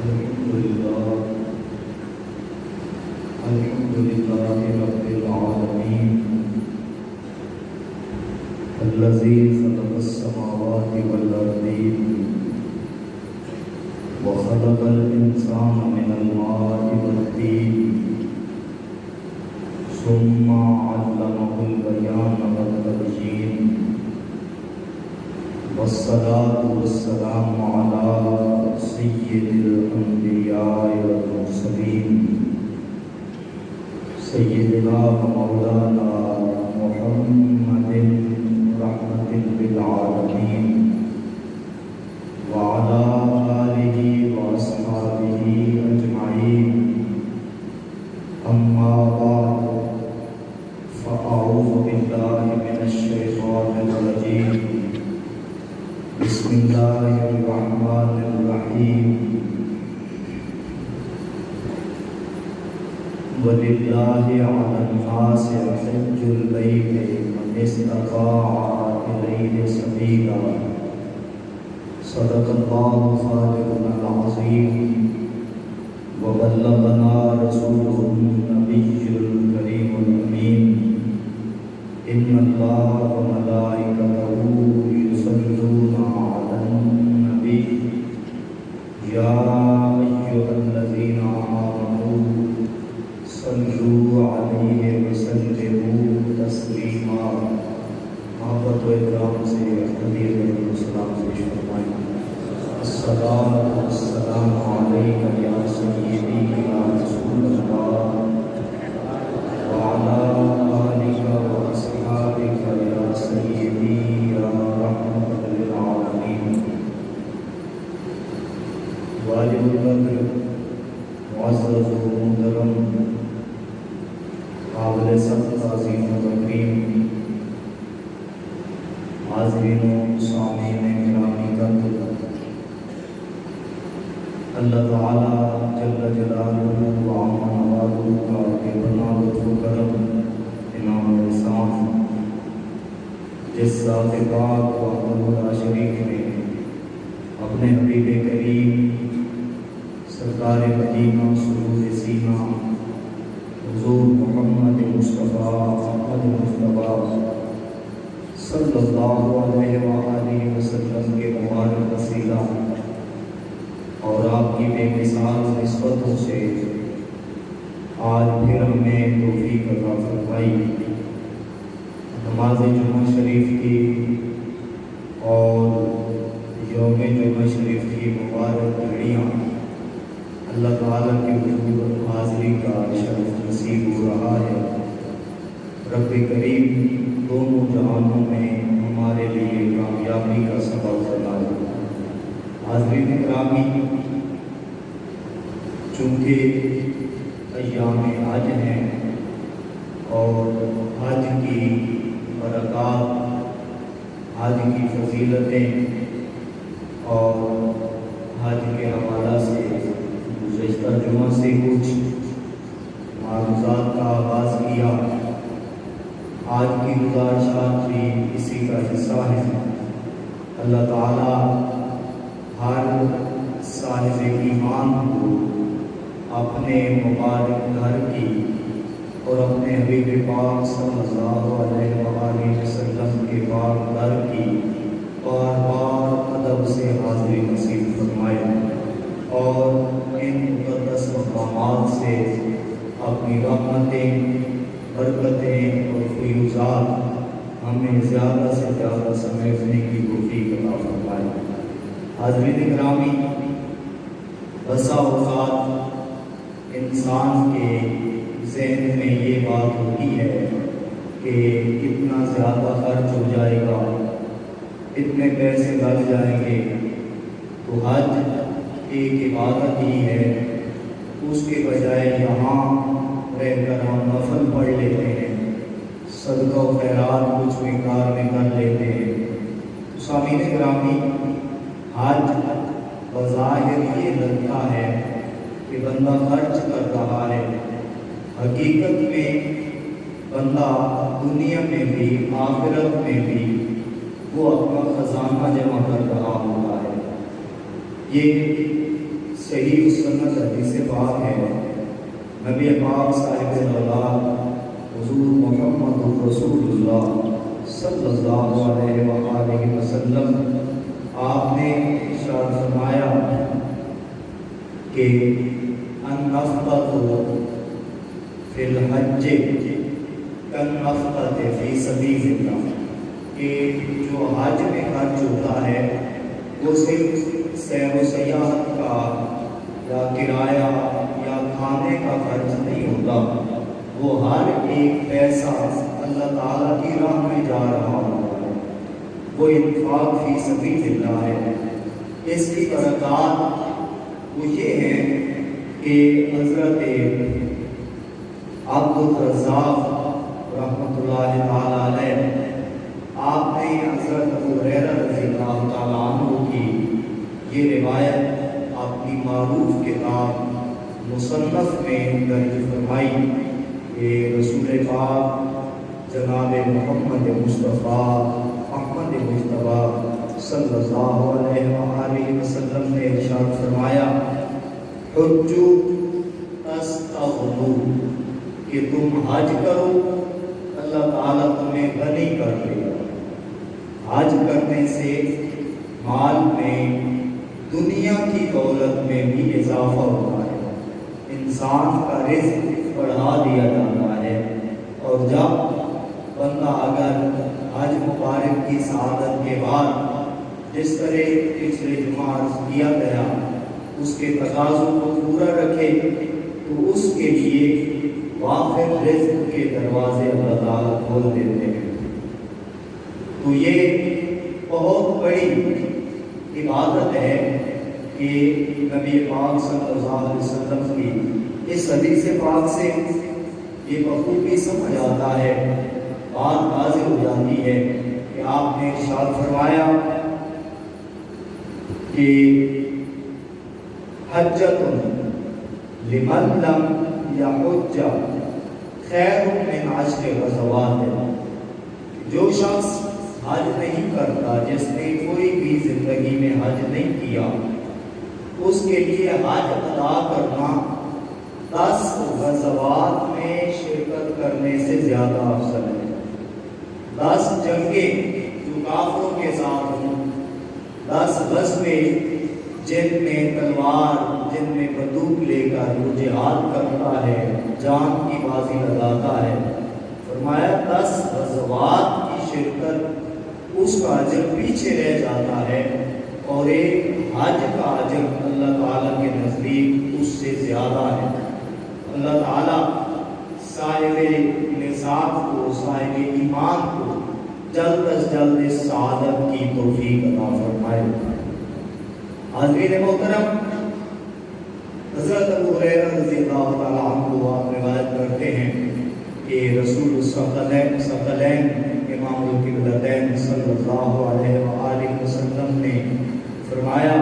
الحمد لله رب العالمين الذي خلق السماوات والأرضين وخلق الإنسان من الماء والطين ثم علمه البيان والتبيين والصلاة والسلام على سيد الأنبياء والمرسلين سيدنا ومولانا محمد رحمة للعالمين وعلى آله وأصحابه أجمعين أما بعد فأعوذ بالله من الشيطان الرجيم بسم الله الرحمن الرحيم وَلِلَّهِ عَلَى النَّاسِ حِجُّ الْبَيْتِ مَنِ اسْتَطَاعَ إِلَيْهِ سَبِيلًا صدق الله خالقنا العظيم وبلغنا رسوله النبي الكريم الأمين إن الله وملائكته يصلون على النبي يا أيها الذين آمنوا صلوا عليه وسلموا تسلیما. محبت و اکرام سے حضور السلام پیش فرمائیں. الصلاۃ والسلام علیک یا سیدی یا رسول اللہ وعلی آلک واصحابک یا سیدی یا رحمت للعالمین. واجب القدر معزز و محترم قابل سخت تعظیم و تکریم حاضرین و سامعین گرامی کا اللہ تعالی جل جلالہ و عم نوازہ کا بے پناہ لطف و کرم انعام و احسان جس ذات پاک وحدہ لا شریک نے اپنے حبیب کریم سرکار مدینہ سرور سینہ حضور محمد مصطفیٰ احمد مصطفیٰ صلی اللہ علیہ وآلہ وسلم کے مبارک وسیلہ اور آپ کی بے مثال نسبتوں سے آج پھر ہم نے توفیق عطا فرمائی نماز جمعہ شریف کی اور یوم جمعہ شریف کی مبارک گھڑیاں اللہ تعالیٰ کی حضور حاضری کا شرف نصیب ہو رہا ہے. رب کریم دونوں جہانوں میں ہمارے لیے کامیابی کا سبب بنائے. حاضرین گرامی، چونکہ ایام حج ہیں اور حج کی برکات، حج کی فضیلتیں اور حج کے حوالہ سے گزشتہ جمعہ سے کچھ معروضات کا آغاز کیا. آج کی گزارشات بھی اسی کا حصہ ہے. اللہ تعالیٰ ہر صاحب ایمان کو اپنے مبارک گھر کی اور اپنے حبیب پاک صلی اللہ علیہ وآلہ وسلم کے پاک گھر کی بار بار ادب سے حاضری نصیب فرمائے اور ان مقدس مقامات سے اپنی رحمتیں، برکتیں اور فیوزات ہمیں زیادہ سے زیادہ سمیٹنے کی توفیق عطا فرمائے. حاضرین گرامی، بسا اوقات انسان کے ذہن میں یہ بات ہوتی ہے کہ کتنا زیادہ خرچ ہو جائے گا، اتنے پیسے لگ جائیں گے. تو حج ایک عبادت ہی ہے، اس کے بجائے یہاں رہ کر ہم نفل پڑھ لیتے ہیں، صدقہ و خیرات کچھ مقدار میں کر لیتے ہیں. سامعین گرامی، حج بظاہر یہ لگتا ہے کہ بندہ خرچ کر رہا ہے، حقیقت میں بندہ دنیا میں بھی آخرت میں بھی وہ اپنا خزانہ جمع کر رہا ہوتا ہے. یہ صحیح سنت حدیث پاک ہے، نبی پاک صاحب اولاد حضور محمد رسول اللہ صلی اللہ علیہ وآلہ وسلم آپ نے ارشاد فرمایا کہ النفقۃ فی الحج کالنفقۃ فی سبیل اللہ، کہ جو حج میں خرچ ہوتا ہے وہ صرف سیر و سیاحت کا یا کرایہ یا کھانے کا خرچ نہیں ہوتا، وہ ہر ایک پیسہ اللہ تعالیٰ کی راہ میں جا رہا ہوتا ہے، وہ انفاق فی سبیل اللہ ہے۔ اس کی برکات وہ یہ ہے کہ حضرت عبد الرزاق رحمۃ اللہ تعالیٰ علیہ آپ نے حضرت ابو ہریرہ رضی اللہ تعالیٰ عنہ کی یہ روایت اپنی معروف کتاب مصنف میں درج فرمائی کہ رسول پاک جناب محمد مصطفیٰ احمد مجتبیٰ صلی اللہ علیہ وآلہ وسلم نے ارشاد فرمایا حجو تستغنو، کہ تم حج کرو اللہ تعالیٰ تمہیں غنی کر دے گا۔ حج کرنے سے مال میں دنیا کی دولت میں بھی اضافہ ہوتا ہے، انسان کا رزق بڑھا دیا جاتا ہے، اور جب بندہ اگر حج مبارک کی سعادت کے بعد جس طرح پچھلے جمعہ عرض کیا گیا اس کے تقاضوں کو پورا رکھے تو اس کے لیے وافر رزق کے دروازے اللہ تعالیٰ کھول دیتے ہیں۔ تو یہ بہت بڑی عبادت ہے کہ نبی پاک صلی اللہ علیہ وسلم کی اس حدیث پاک سے یہ بخوبی سمجھ آتا ہے، بات واضح ہو جاتی ہے کہ آپ نے ارشاد فرمایا کہ حجۃ لمن لم یحج خیر من 10 غزوات، جو شخص حج نہیں کرتا، جس نے کوئی بھی زندگی میں حج نہیں کیا، اس کے لیے حج ادا کرنا 10 غزوات میں شرکت کرنے سے زیادہ افضل ہے۔ 10 جنگیں جو کافروں کے ساتھ ہوں، 10 غزوے جن میں تلوار، جن میں بندوق لے کر وہ جہاد کرتا ہے، جان کی بازی لگاتا ہے، فرمایا 10 غزوات کی شرکت اس کا اجر پیچھے رہ جاتا ہے، اور ایک حج کا اجر اللہ تعالیٰ کے نزدیک اس سے زیادہ ہے۔ اللہ تعالیٰ صاحب نصاب کو، صاحب ایمان کو جلد از جلد اس سعادت کی توفیق عطا فرمائے۔ حاضرین محترم، حضرت ابو ہریرہ رضی اللہ تعالیٰ عنہ آپ روایت کرتے ہیں کہ رسول الثقلین امام القبلتین صلی اللہ علیہ وآلہ وسلم نے فرمایا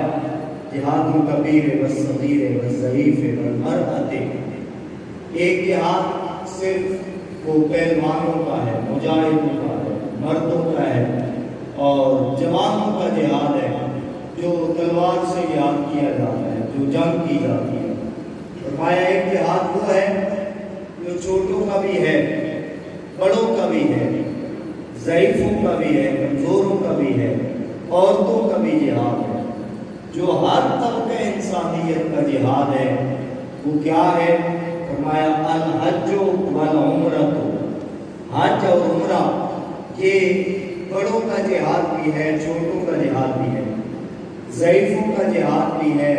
جہاد الکبیر والصغیر والضعیف والمرأۃ، ایک جہاد صرف وہ پہلوانوں کا ہے، مجاہدوں کا ہے، مردوں کا ہے، اور جوانوں کا جہاد ہے جو تلوار سے جہاد کیا جاتا ہے، جو جنگ کی جاتی ہے۔ فرمایا ایک جہاد وہ ہے جو چھوٹوں کا بھی ہے، بڑوں کا بھی ہے، ضعیفوں کا بھی ہے، کمزوروں کا بھی ہے، عورتوں کا بھی جہاد ہے، جو ہر طبقہ انسانیت کا جہاد ہے۔ وہ کیا ہے؟ فرمایا الحج والعمرۃ، حج اور عمرہ یہ بڑوں کا جہاد بھی ہے، چھوٹوں کا جہاد بھی ہے، ضعیفوں کا جہاد بھی ہے،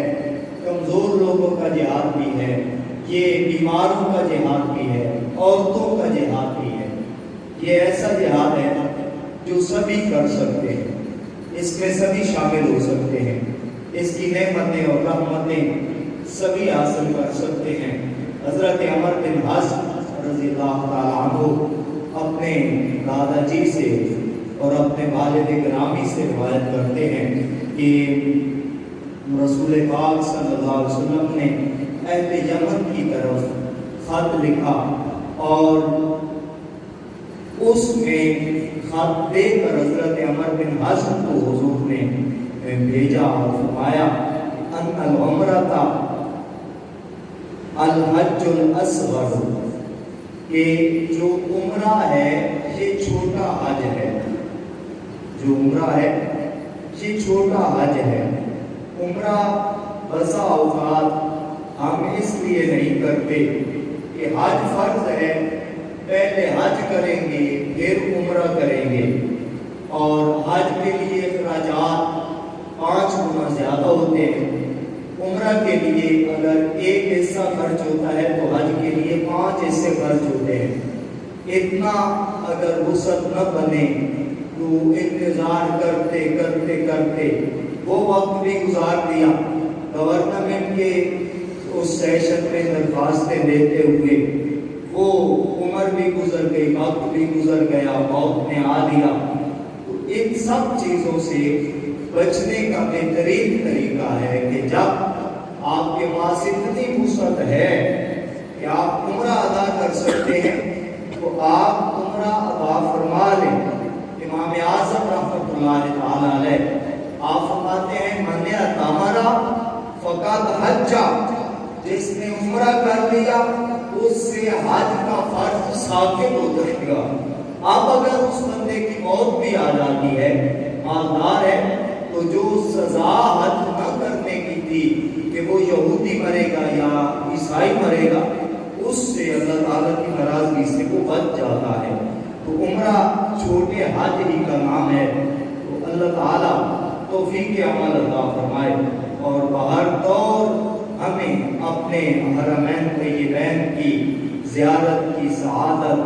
کمزور لوگوں کا جہاد بھی ہے، یہ بیماروں کا جہاد بھی ہے، عورتوں کا جہاد بھی ہے۔ یہ ایسا جہاد ہے جو سبھی کر سکتے ہیں، اس میں سبھی شامل ہو سکتے ہیں، اس کی نعمتیں اور رحمتیں سبھی حاصل کر سکتے ہیں۔ حضرت عمر بن حفص رضی اللہ تعالیٰ عنہ اپنے دادا جی سے اور اپنے والد گرامی سے روایت کرتے ہیں کہ رسول پاک صلی اللہ علیہ وسلم نے اہل یمن کی طرف خط لکھا، اور اس میں خط دے کر حضرت عمر بن حفص کو حضور نے بھیجا اور فرمایا ان العمرۃ الحج الاصغر، کہ جو عمرہ ہے یہ چھوٹا حج ہے، جو عمرہ ہے یہ چھوٹا حج ہے۔ عمرہ بسا اوقات ہم اس لیے نہیں کرتے کہ حج فرض ہے، پہلے حج کریں گے پھر عمرہ کریں گے، اور حج کے لیے اخراجات 5 گنا زیادہ ہوتے ہیں۔ عمرہ کے لیے اگر ایک حصہ خرچ ہوتا ہے تو حج کے لیے 5 حصے خرچ ہوتے ہیں۔ اتنا اگر وسعت نہ بنے تو انتظار کرتے کرتے کرتے وہ وقت بھی گزار دیا، گورنمنٹ کے اس سیشن میں درخواستیں دیتے ہوئے وہ عمر بھی گزر گئی، وقت بھی گزر گیا، موت نے آ لیا۔ تو ان سب چیزوں سے بچنے کا بہترین طریقہ ہے کہ جب آپ کے پاس اتنی وسعت ہے کہ آپ عمرہ ادا کر سکتے ہیں تو آپ عمرہ ادا فرما لیں۔ امام اعظم رحمۃ اللہ تعالی علیہ آپ فرماتے ہیں من اعتمر فقد حج، جس نے عمرہ کر لیا اس سے حج کا فرض ساقط ہو جائے گا۔ اب اگر اس بندے کی موت بھی آ جاتی ہے، مالدار ہے، تو جو سزا حج نہ کرنے کی تھی کہ وہ یہودی مرے گا یا عیسائی مرے گا، اس سے اللہ تعالیٰ کی ناراضگی سے وہ بچ جاتا ہے۔ تو عمرہ چھوٹے حج ہی کا نام ہے۔ تو اللہ تعالیٰ توفیق عمل عطا فرمائے، اور بہر طور ہمیں اپنے حرمین طیبین کی زیارت کی سعادت،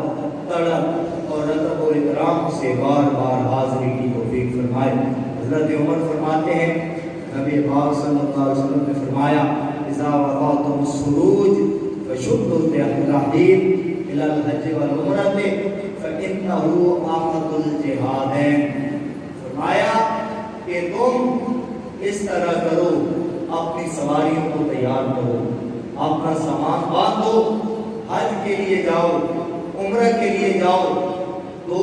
طلب اور ادب و احترام سے بار بار حاضری کی توفیق فرمائے۔ حضرت عمر فرماتے ہیں، نبی پاک صلی اللہ علیہ وسلم نے فرمایا اذا وقعتم السروج فشدوا التحرير الى الحج والعمرة فانه احد الجهادين۔ فرمایا کہ تم اس طرح کرو، اپنی سواریوں کو تیار کرو، اپنا سامان باندھو، حج کے لیے جاؤ، عمرہ کے لیے جاؤ۔ دو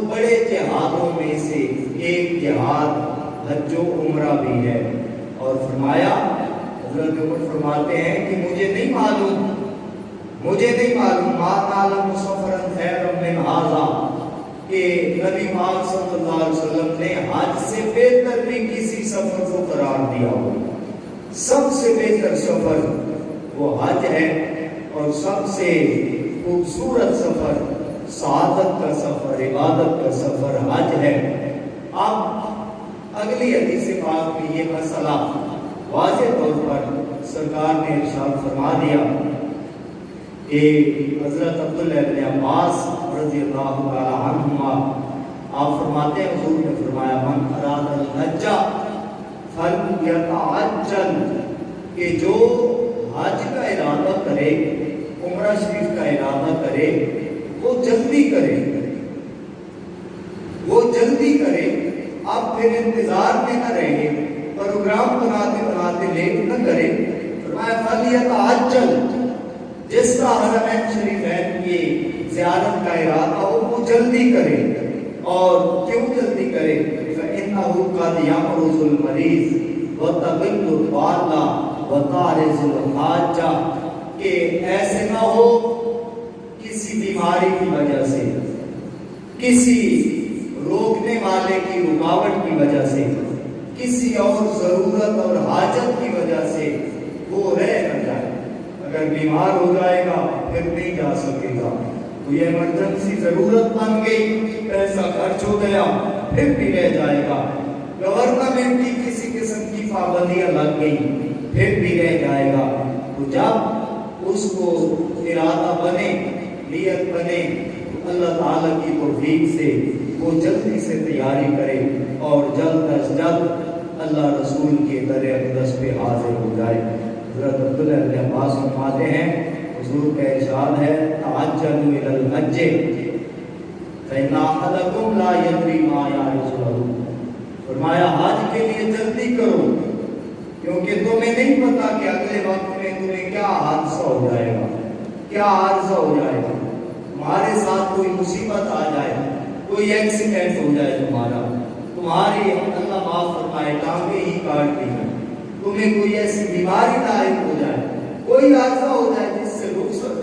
بڑے جہادوں میں سے ایک جہاد حج و عمرہ بھی ہے۔ اور فرمایا، حضرت عمر فرماتے ہیں کہ مجھے نہیں معلوم ما نعلم سفرا خیرا من ھذا، کہ نبی پاک صلی اللہ علیہ وسلم نے حج سے بہتر بھی کسی سفر کو قرار دیا ہو۔ سب سے بہتر سفر وہ حج ہے، اور سب سے خوبصورت سفر، سعادت کا سفر، عبادت کا سفر حج ہے۔ اب اگلی حدیث پاک میں یہ مسئلہ واضح طور پر سرکار نے ارشاد فرما دیا کہ حضرت عبداللہ بن عباس رضی اللہ تعالی عنہما آپ فرماتے ہیں، حضور نے فرمایا من اراد الحج فلیتعجل، کہ جو حج کا ارادہ کرے، عمرہ شریف کا ارادہ کرے، وہ جلدی کرے، وہ جلدی کرے۔ اب پھر انتظار میں نہ رہے، پروگرام بناتے بناتے لیٹ نہ کرے۔ فرمایا فلیتعجل، جس کا حرمین شریفین کی زیارت کا ارادہ ہو وہ جلدی کرے۔ اور کیوں جلدی کرے؟ فإنه قد يمرض المریض وتقل الضالہ وتعرض الحاجہ، کہ ایسے نہ ہو کسی بیماری کی وجہ سے، کسی روکنے والے کی رکاوٹ کی وجہ سے، کسی اور ضرورت اور حاجت کی وجہ سے وہ رہ نہ جائے۔ اگر بیمار ہو جائے گا پھر نہیں جا سکے گا، تو یہ ایمرجنسی ضرورت بن گئی، پیسہ خرچ ہو گیا پھر بھی رہ جائے گا، گورنمنٹ کی کسی قسم کی پابندیاں لگ گئی پھر بھی رہ جائے گا۔ تو جب اس کو ارادہ بنے، نیت بنے، تو اللہ تعالیٰ کی توفیق سے وہ جلدی سے تیاری کرے اور جلد از جلد اللہ رسول کے در اقدس پہ حاضر ہو جائے۔ حضرت عبداللہ بن عباس فرماتے ہیں، حضور کا ارشاد ہے تعجلوا الی الحج فإن أحدكم لا يدري ما يحرز له، فرمایا حج کے لیے جلدی کرو، کیونکہ تمہیں نہیں پتا کہ اگلے وقت میں تمہیں کیا حادثہ ہو جائے گا، کیا عارضہ ہو جائے گا، تمہارے ساتھ کوئی مصیبت آ جائے، کوئی ایکسیڈنٹ ہو جائے، تمہاری اللہ معاف فرمائے ٹانگیں ہی کاٹ دی ہیں، تمہیں کوئی ایسی بیماری لاحق ہو جائے، کوئی حادثہ ہو جائے جس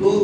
2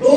2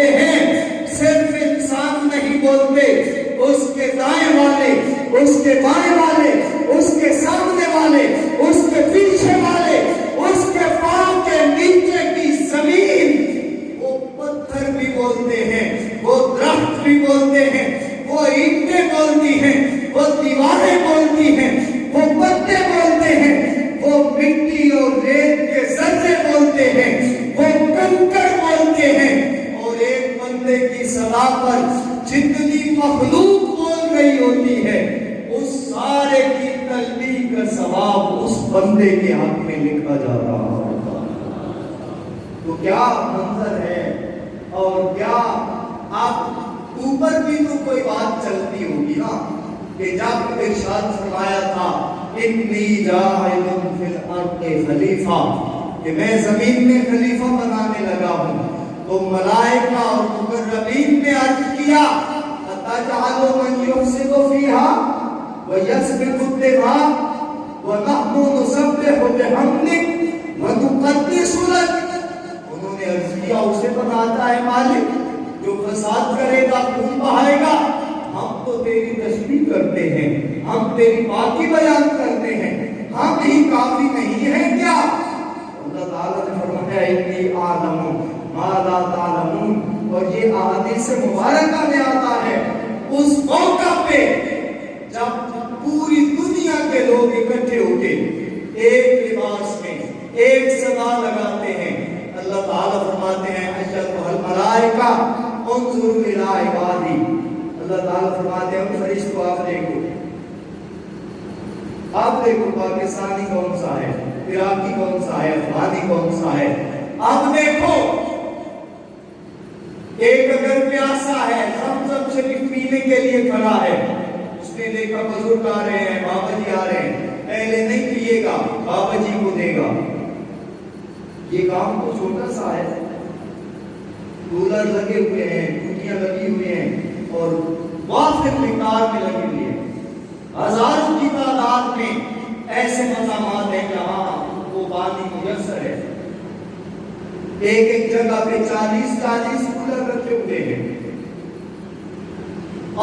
بولتے ہیں صرف انسان نہیں بولتے، اس کے دائیں والے، اس کے بائیں والے، اس کے سامنے والے، اس کے پیچھے والے، اس کے پاؤں کے نیچے کی زمین، وہ پتھر بھی بولتے ہیں، وہ درخت بھی بولتے ہیں، وہ اینٹیں بولتی ہیں، وہ دیواریں بولتی ہیں، وہ پتے بولتے ہیں، وہ مٹی اور ریت کے ذرے بولتے ہیں، وہ کنکر بولتے ہیں، اور ایک بندے کی صدا پر جتنی مخلوق بول رہی ہوتی ہے اس سارے کی تسبیح کا ثواب اس بندے کے حق میں لکھا جا رہا ہوتا۔ تو کیا منظر ہے، اور کیا آپ اوپر بھی تو کوئی بات چلتی ہوگی نا، کہ جب ارشاد فرمایا تھا انی جاعل فی الارض خلیفہ، کہ میں زمین میں خلیفہ بنانے لگا ہوں، تو ملائکہ اور مقربین نے عرض کیا اتجعل من یفسد فیہا ویسفک الدماء ونحن نسبح بحمدک ونقدس لک۔ انہوں نے عرض کیا اسے بناتا ہے مالک جو فساد کرے گا، خون بہائے گا، ہم تو تیری تسبیح کرتے ہیں، ہم تیری پاکی بیان کرتے ہیں، ہم ہی کافی نہیں ہیں کیا؟ اللہ تعالیٰ نے فرمایا انی اعلم ما لا تعلمون، اور یہ احادیث مبارکہ میں آتا ہے اس موقع پہ جب پوری دنیا کے لوگ اکٹھے ہو کے ایک لباس میں ایک صدا لگاتے ہیں، اللہ تعالیٰ فرماتے ہیں اشهدوا الملائکہ انظروا الی عبادی، اللہ تعالیٰ فرماتے ہیں فرشتوں آپ دیکھو پاکستانی کون سا ہے، عراقی کون سا ہے، افغانی کون سا ہے، اب دیکھو ایک اگر پیاسا ہے زمزم شریف پینے کے لیے کھڑا ہے، اس نے دیکھا بزرگ آ رہے ہیں، بابا جی آ رہے ہیں، پہلے نہیں پیے گا بابا جی کو دے گا۔ یہ کام تو چھوٹا سا ہے، کولر لگے ہوئے ہیں، ٹوٹیاں لگی ہوئی ہیں، اور وافر مقدار میں لگی ہوئی ہیں، ہزاروں کی تعداد میں ایسے مقامات ہیں جہاں وہ پانی میسر ہے، ایک ایک جگہ پہ 40 کولر رکھے ہوئے ہیں،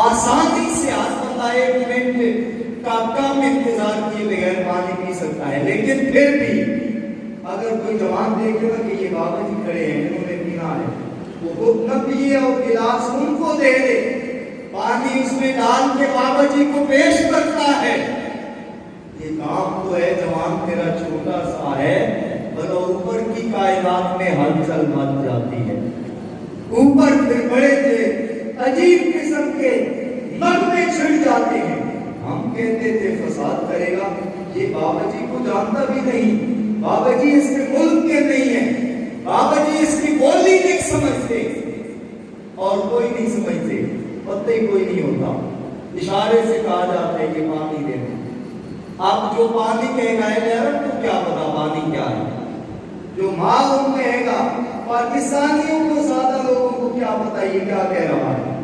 آسانی سے بندہ 1 منٹ کا کم انتظار کیے بغیر پانی پی سکتا ہے، لیکن پھر بھی اگر کوئی جوان دیکھے گا کہ یہ بابا جی کھڑے ہیں انہوں نے پینا ہے، وہ خود نہ پیے اور گلاس ان کو دے دے، پانی اس میں ڈال کے بابا جی کو پیش کرتا ہے، یہ کام تو ہے جوان تیرا چھوٹا سا ہے، بل اوپر کی کائنات میں ہلچل مچ جاتی ہے، اوپر پھر بڑے تھے عجیب قسم کے نغمے چھڑ جاتے ہیں۔ ہم کہتے تھے فساد کرے گا، یہ بابا جی کو جانتا بھی نہیں، بابا جی اس کے ملک کے نہیں ہیں، بابا جی اس کی بولی نہیں سمجھتے، اور کوئی نہیں سمجھتے، پتہ ہی کوئی نہیں ہوتا، اشارے سے کہا جاتا ہے کہ پانی دے دو، اب جو پانی کہے گا یار تو کیا پتا پانی کیا ہے، جو معلوم کہے گا پاکستانیوں کو زیادہ لوگوں کو کیا پتا یہ کیا کہہ رہا ہے،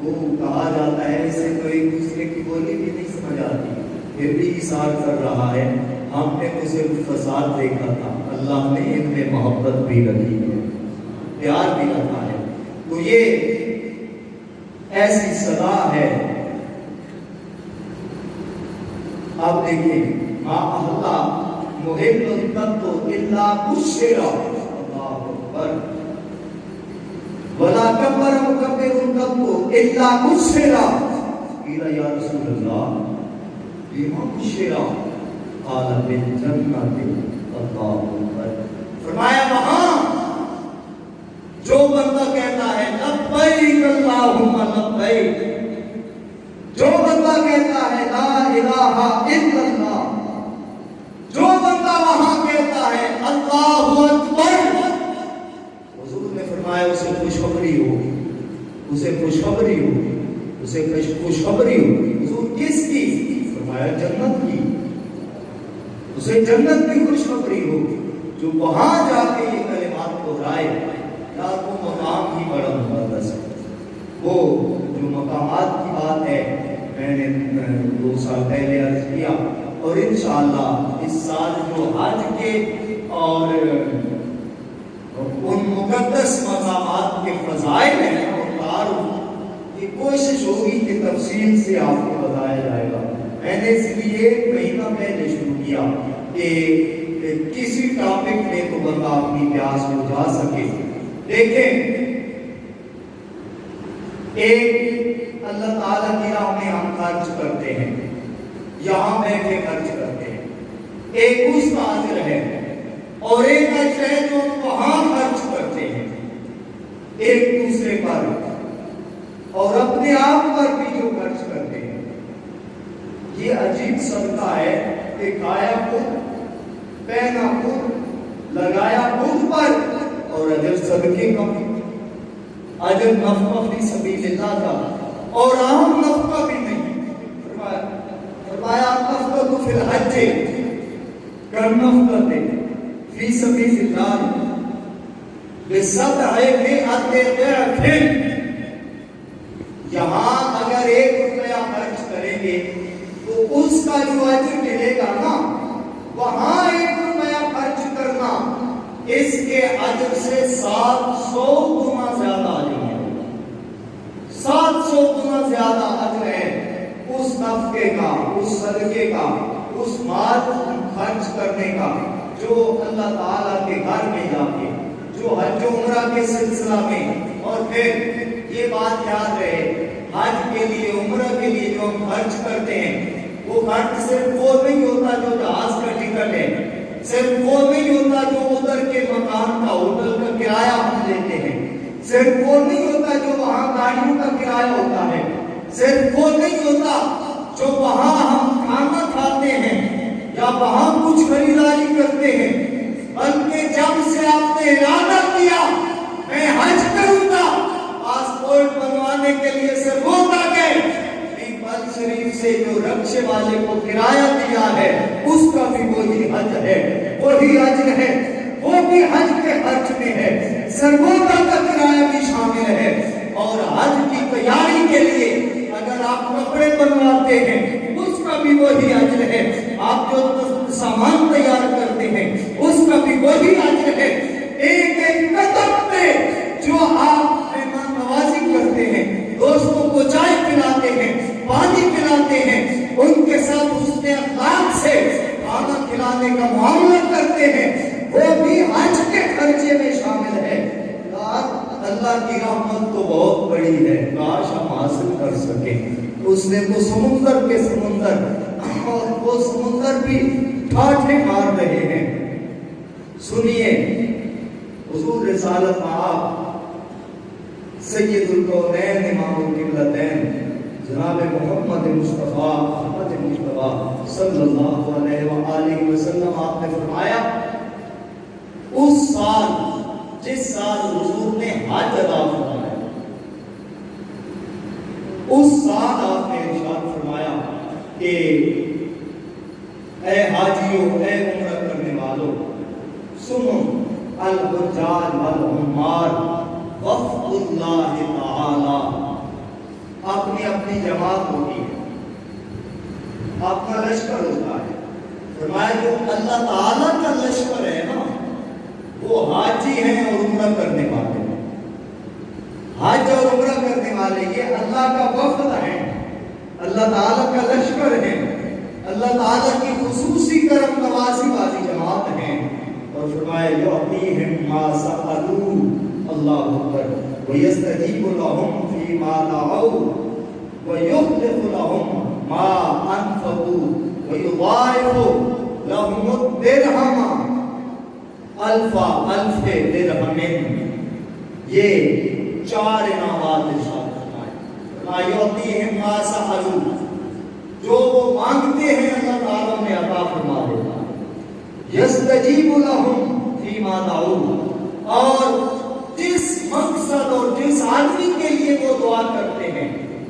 وہ کہا جاتا ہے اسے تو ایک دوسرے کی بولی بھی نہیں سمجھ آتی، پھر بھی اشار کر رہا ہے، ہم نے تو صرف فساد دیکھا تھا، اللہ نے ان میں محبت بھی رکھی ہے، پیار بھی رکھا ہے، تو یہ ایسی صدا ہے۔ اب دیکھیں ما احلا محل التت الا بشر، اللہ اکبر، ولا کبر مکبر التت الا بشر، قیل یا رسول اللہ بما بشر، قال بالجنت، اللہ اکبر، فرمایا وہاں جو بندہ کہتا ہے لبیک اللہم لبیک، جو بندہ کہتا ہے لا الہ الا اللہ، جو بندہ وہاں کہتا ہے اللہ اکبر، حضور نے فرمایا اسے خوشخبری ہوگی، اسے خوشخبری ہوگی، اسے خوشخبری ہوگی، حضور کس کی؟ فرمایا جنت کی، اسے جنت کی خوشخبری ہوگی، جو وہاں جا کے یہ کلمات دہرائے، یار وہ مقام ہی بڑا مقدس ہے، وہ جو مقامات کی بات ہے میں نے 2 سال پہلے عرض کیا، اور انشاءاللہ اس سال جو حج کے اور ان مقدس مقامات کے فضائل ہیں اور تعارف کی کوشش ہوگی کہ تفصیل سے آپ کو بتایا جائے گا. میں نے اس لیے مہینہ پہلے شروع کیا کہ کسی ٹاپک میں تو بندہ اپنی پیاس بجھا سکے. دیکھیں، ایک اللہ تعالیٰ کی راہ میں ہم خرچ کرتے ہیں، یہاں بیٹھے خرچ کرتے ہیں. ایک اس کا اجر ہے اور ایک اجر ہے جو وہاں خرچ کرتے ہیں ایک دوسرے پر اور اپنے آپ پر بھی جو خرچ کرتے ہیں. یہ عجیب صدقہ ہے کہ کھایا خود، پہنا خود، لگایا خود پر اور اجر صدقے کا بھی. اجر نفقہ فی سبیل اللہ کا اور عام نفقہ بھی نہیں. فرمایا نفقہ تو فی الحج کم نفقہ فی سبیل اللہ بسبع مئۃ ضعف. یہاں اگر 1 روپیہ خرچ کریں گے تو اس کا جو اجر ملے گا نا، وہاں 1 روپیہ خرچ کرنا اس کے اجر سے 700 گنا زیادہ اجر ہے. 700 گنا زیادہ اجر ہے اس نفقے کا، اس صدقے کا، اس مال خرچ کرنے کا جو اللہ تعالیٰ کے گھر میں جا کے، جو حج و عمرہ کے سلسلہ میں. اور پھر یہ بات یاد رہے، حج کے لیے، عمرہ کے لیے جو ہم خرچ کرتے ہیں وہ خرچ صرف وہ نہیں ہوتا جو جہاز کا ٹکٹ ہے، صرف وہ نہیں ہوتا جو ادھر کے مکان کا، ہوٹل کا کرایہ ہم لیتے ہیں، صرف وہ نہیں ہوتا جو وہاں گاڑیوں کا کرایہ ہوتا ہے، صرف وہ نہیں ہوتا جو وہاں ہم کھانا کھاتے ہیں یا وہاں کچھ خریداری کرتے ہیں، بلکہ جب سے آپ نے ارادہ کیا میں حج کروں گا، پاسپورٹ بنوانے کے لیے سے روتا گئے، بل شریف سے جو رکشے والے کو کرایہ دیا ہے اس کا بھی وہی حج ہے، وہی اجر ہے، وہ بھی حج کے خرچ میں ہے، سرگودا کا کرایہ بھی شامل ہے. اور حج کی تیاری کے لیے اگر آپ کپڑے بنواتے ہیں اس کا بھی وہی اجر ہے، آپ جو سامان تیار کرتے ہیں اس کا بھی وہی اجر ہے. ایک ایک قدم پہ جو آپ مہمان نوازی کرتے ہیں، دوستوں کو چائے پلاتے ہیں، پانی پلاتے ہیں، ان کے ساتھ حسن اخلاق سے کھانا کھلانے کا معاملہ کرتے ہیں، وہ بھی حج کے خرچے میں شامل ہے. اللہ کی رحمت تو بہت بڑی ہے، کاش ہم حاصل کر سکیں. اس نے تو سمندر کے سمندر، اور وہ سمندر بھی ٹھاٹھے مار رہے ہیں. سنیے، حضور رسالت مآب سید الکونین امام القبلتین جناب محمد مصطفیٰ صلی اللہ علیہ وآلہ وسلم، آپ نے فرمایا اس سال جس سال حضور نے حج ادا فرمایا، اس سال آپ نے ارشاد فرمایا کہ اے حاجیوں، اے عمرہ کرنے والوں، سنو، الحجاج والعمار وفد اللہ تعالی. اپنی اپنی جماعت ہوتی ہے، اپنا لشکر ہوتا ہے. فرمایا جو اللہ تعالیٰ کا لشکر ہے نا، وہ حاجی ہیں اور عمرہ کرنے والے ہیں. حج اور عمرہ کرنے والے یہ اللہ کا وفد ہے، اللہ تعالیٰ کا لشکر ہے، اللہ تعالیٰ کی خصوصی کرم نوازی والی جماعت ہے. اور فرمایا یعطیہم ما سألوا، اللہ اکبر، ویستجیب لہم فیما دعوا ویخلف لہم ما انفقوا ویضاعف لہم الدرہم الفا الف درہم. یہ 4 انعامات ارشاد فرمائے. یعطیہم ما سألوا، جو وہ مانگتے ہیں اللہ تعالیٰ نے عطا فرما دیتا. یستجیب لہم فیما دعوا، اور جس مقصد اور جس آدمی کے لیے وہ دعا کرتے ہیں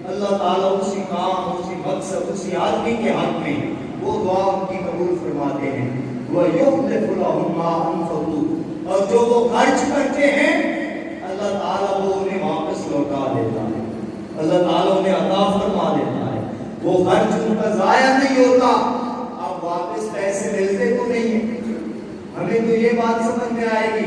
اللہ تعالیٰ اسی کام، اسی مقصد، اسی آدمی کے حق میں وہ دعا ان کی قبول فرماتے ہیں. وَيُخْلِفُ لَهُمْ مَا أَنفَقُوا، اور جو وہ خرچ کرتے ہیں اللہ تعالیٰ وہ انہیں واپس لوٹا دیتا ہے، اللہ تعالیٰ انہیں عطا فرما دیتا ہے. وہ خرچ ان کا ضائع نہیں ہوتا. اب واپس پیسے ملتے تو نہیں ہیں. ہمیں تو یہ بات سمجھ میں آئے گی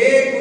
1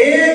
1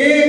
1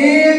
1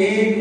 1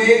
1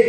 1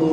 2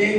1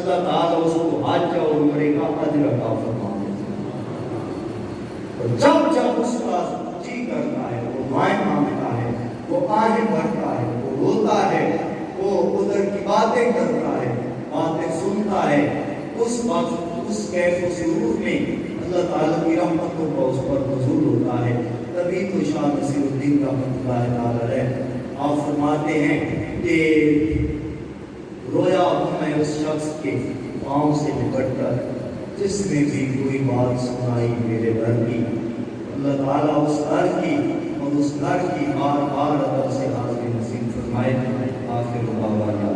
اللہ تعالیٰ اس کو حج اور عمرے کا اجر عطا فرما دیتا ہے۔ اور جب جب اس کا جی کرتا ہے، وہ دعائیں مانگتا ہے، وہ آہیں بھرتا ہے، وہ روتا ہے، وہ ادھر کی باتیں کرتا ہے، باتیں سنتا ہے، اس وقت اس کیف و سرور میں اللہ تعالیٰ کی رحمتوں کا اس پر نزول ہوتا ہے۔ تبھی تو شاہ نصیر الدین رحمۃ اللہ تعالیٰ علیہ آپ فرماتے ہیں کہ رویا ہوں میں اس شخص کے پاؤں سے لپٹ کر جس نے بھی کوئی بات سنائی میرے گھر کی۔ اللہ تعالیٰ اس گھر کی اور اس گھر کی بار بار ادب سے حاضری نصیب فرمائے۔ آخر دعوانا